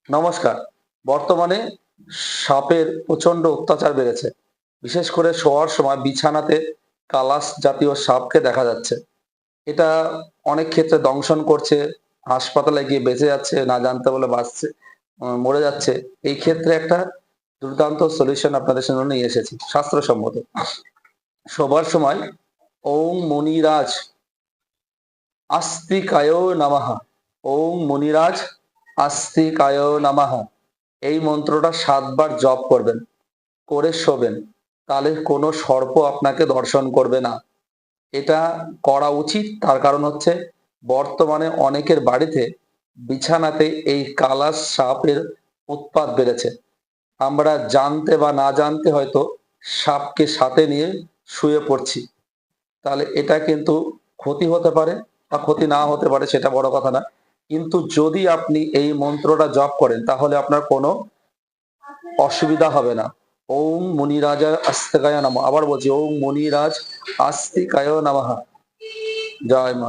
নমস্কার। বর্তমানে সাপের প্রচণ্ড অত্যাচার বেড়েছে। বিশেষ করে শোয়ার সময় বিছানাতে কালাস জাতীয় সাপকে দেখা যাচ্ছে। এটা অনেক ক্ষেত্রে দংশন করছে, হাসপাতালে গিয়ে বেঁচে যাচ্ছে, না জানতে বলে বাঁচছে মরে যাচ্ছে। এই ক্ষেত্রে একটা দুর্দান্ত সলিউশন আপনাদের সামনে নিয়ে এসেছি, শাস্ত্রসম্মত। শোবার সময় ওম মনিরাজ আস্তিকায় নমঃ, ওম মনিরাজ আস্তিকায় নমঃ এই মন্ত্রটা ৭ বার জপ করবেন, করে শোবেন। তাহলে কোনো সর্প আপনাকে দর্শন করবে না। এটা করা উচিত, তার কারণ হচ্ছে বর্তমানে অনেকের বাড়িতে বিছানাতে এই কালাস সাপের উৎপাত বেড়েছে। আমরা জানতে বা না জানতে হয়তো সাপকে সাথে নিয়ে শুয়ে পড়ছি। তাহলে এটা কিন্তু ক্ষতি হতে পারে বা ক্ষতি না হতে পারে সেটা বড় কথা না। কিন্তু যদি আপনি এই মন্ত্রটা জপ করেন তাহলে আপনার কোনো অসুবিধা হবে না। ওম মুনিরাজা আস্তিকায় নমঃ। আবার বলছি ওম মুনিরাজ আস্তিকায় নমঃ। জয় মা।